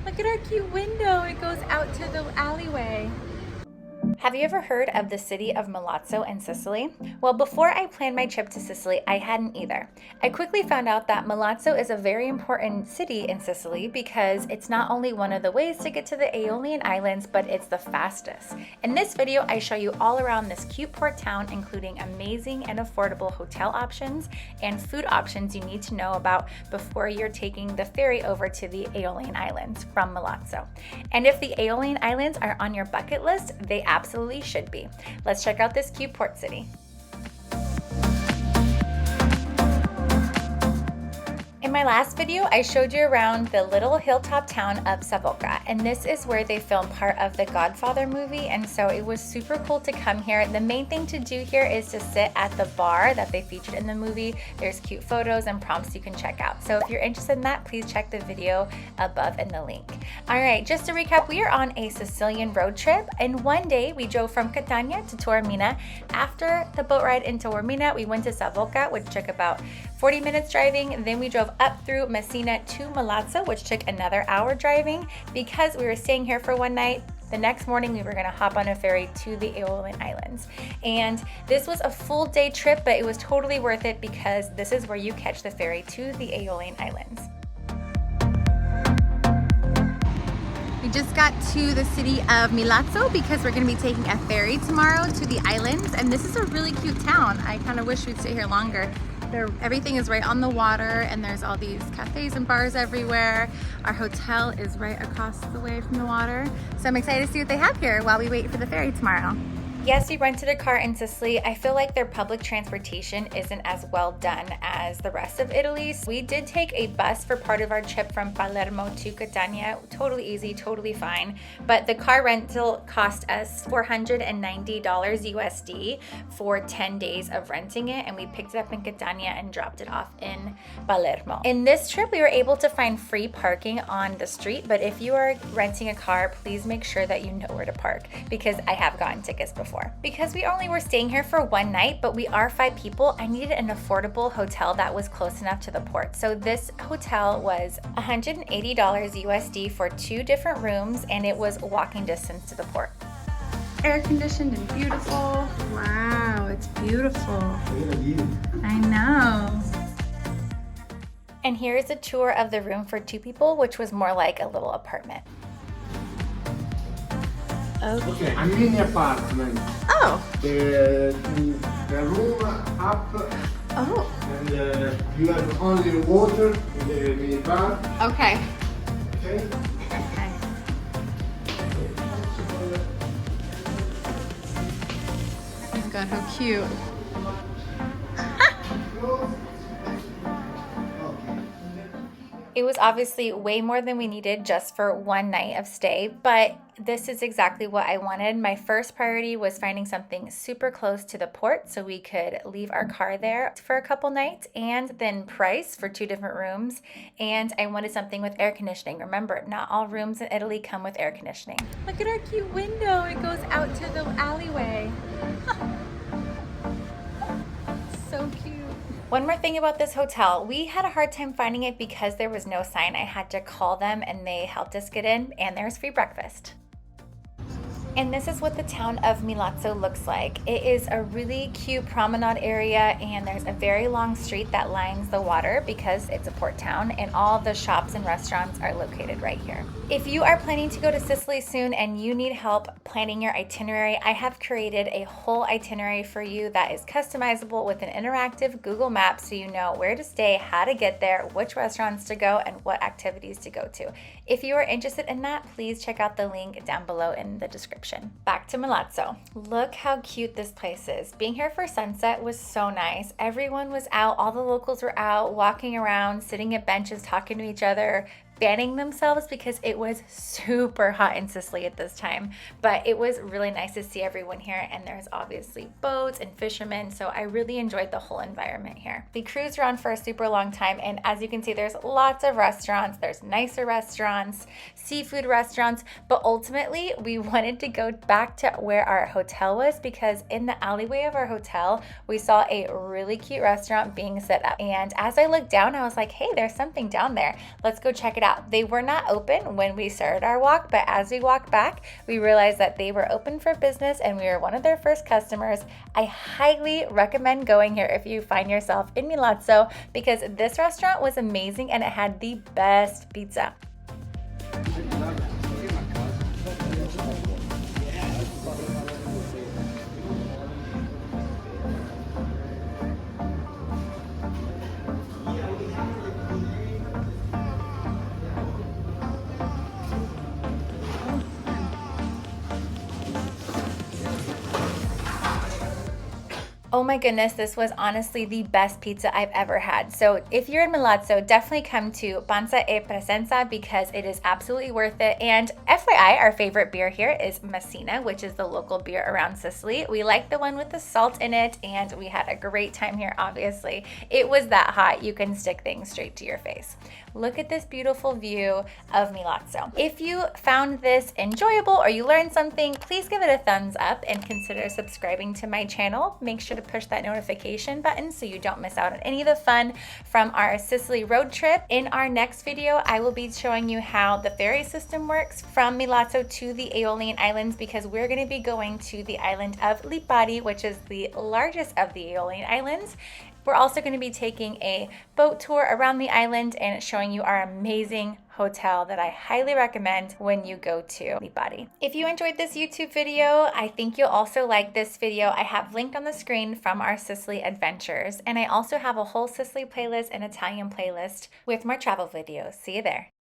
Look at our cute window. It goes out to the alleyway. Have you ever heard of the city of Milazzo in Sicily? Well, before I planned my trip to Sicily, I hadn't either. I quickly found out that Milazzo is a very important city in Sicily because it's not only one of the ways to get to the Aeolian Islands, but it's the fastest. In this video, I show you all around this cute port town, including amazing and affordable hotel options and food options you need to know about before you're taking the ferry over to the Aeolian Islands from Milazzo. And if the Aeolian Islands are on your bucket list, they absolutely should be. Let's check out this cute port city. In my last video, I showed you around the little hilltop town of Savoca, and this is where they filmed part of the Godfather movie, and so it was super cool to come here. The main thing to do here is to sit at the bar that they featured in the movie. There's cute photos and prompts you can check out. So if you're interested in that, please check the video above in the link. All right, just to recap, we are on a Sicilian road trip, and one day we drove from Catania to Taormina. After the boat ride in Taormina, we went to Savoca, which took about 40 minutes driving. Then we drove up through Messina to Milazzo, which took another hour driving. Because we were staying here for one night, the next morning we were gonna hop on a ferry to the Aeolian Islands. And this was a full day trip, but it was totally worth it because this is where you catch the ferry to the Aeolian Islands. We just got to the city of Milazzo because we're gonna be taking a ferry tomorrow to the islands, and this is a really cute town. I kind of wish we'd stay here longer. Everything is right on the water, and there's all these cafes and bars everywhere. Our hotel is right across the way from the water. So I'm excited to see what they have here while we wait for the ferry tomorrow. Yes, we rented a car in Sicily. I feel like their public transportation isn't as well done as the rest of Italy. So we did take a bus for part of our trip from Palermo to Catania. Totally easy, totally fine. But the car rental cost us $490 USD for 10 days of renting it, and we picked it up in Catania and dropped it off in Palermo. In this trip, we were able to find free parking on the street, but if you are renting a car, please make sure that you know where to park because I have gotten tickets before. Because we only were staying here for one night, but we are 5 people, I needed an affordable hotel that was close enough to the port. So this hotel was $180 USD for 2 different rooms, and it was walking distance to the port. Air conditioned and beautiful. Wow, it's beautiful. I know. And here's a tour of the room for 2 people, which was more like a little apartment. Okay, a mini apartment. Oh. The room up. Oh. And you have only water in the mini bar. Okay. Okay. Okay. Oh my god, how cute. It was obviously way more than we needed just for one night of stay, but this is exactly what I wanted. My first priority was finding something super close to the port so we could leave our car there for a couple nights, and then price for 2 different rooms. And I wanted something with air conditioning. Remember, not all rooms in Italy come with air conditioning. Look at our cute window. It goes out to the alleyway. So cute. One more thing about this hotel, we had a hard time finding it because there was no sign. I had to call them and they helped us get in, and there's free breakfast. And this is what the town of Milazzo looks like. It is a really cute promenade area, and there's a very long street that lines the water because it's a port town, and all the shops and restaurants are located right here. If you are planning to go to Sicily soon and you need help planning your itinerary, I have created a whole itinerary for you that is customizable with an interactive Google Maps so you know where to stay, how to get there, which restaurants to go, and what activities to go to. If you are interested in that, please check out the link down below in the description. Back to Milazzo. Look how cute this place is. Being here for sunset was so nice. Everyone was out, all the locals were out, walking around, sitting at benches, talking to each other, fanning themselves because it was super hot in Sicily at this time. But it was really nice to see everyone here, and there's obviously boats and fishermen, so I really enjoyed the whole environment here. We cruised around for a super long time, and as you can see, there's lots of restaurants. There's nicer restaurants, seafood restaurants, but ultimately we wanted to go back to where our hotel was because in the alleyway of our hotel, we saw a really cute restaurant being set up. And as I looked down, I was like, hey, there's something down there. Let's go check it out. out. They were not open when we started our walk, but as we walked back, we realized that they were open for business and we were one of their first customers. I highly recommend going here if you find yourself in Milazzo, because this restaurant was amazing and it had the best pizza. Oh my goodness, this was honestly the best pizza I've ever had. So if you're in Milazzo, definitely come to Panza e Presenza because it is absolutely worth it. And FYI, our favorite beer here is Messina, which is the local beer around Sicily. We like the one with the salt in it, and we had a great time here, obviously. It was that hot, you can stick things straight to your face. Look at this beautiful view of Milazzo. If you found this enjoyable or you learned something, please give it a thumbs up and consider subscribing to my channel. Make sure to push that notification button so you don't miss out on any of the fun from our Sicily road trip. In our next video, I will be showing you how the ferry system works from Milazzo to the Aeolian Islands, because we're going to be going to the island of Lipari, which is the largest of the Aeolian Islands. We're also going to be taking a boat tour around the island and showing you our amazing hotel that I highly recommend when you go to Lipari. If you enjoyed this YouTube video, I think you'll also like this video I have linked on the screen from our Sicily adventures. And I also have a whole Sicily playlist and Italian playlist with more travel videos. See you there.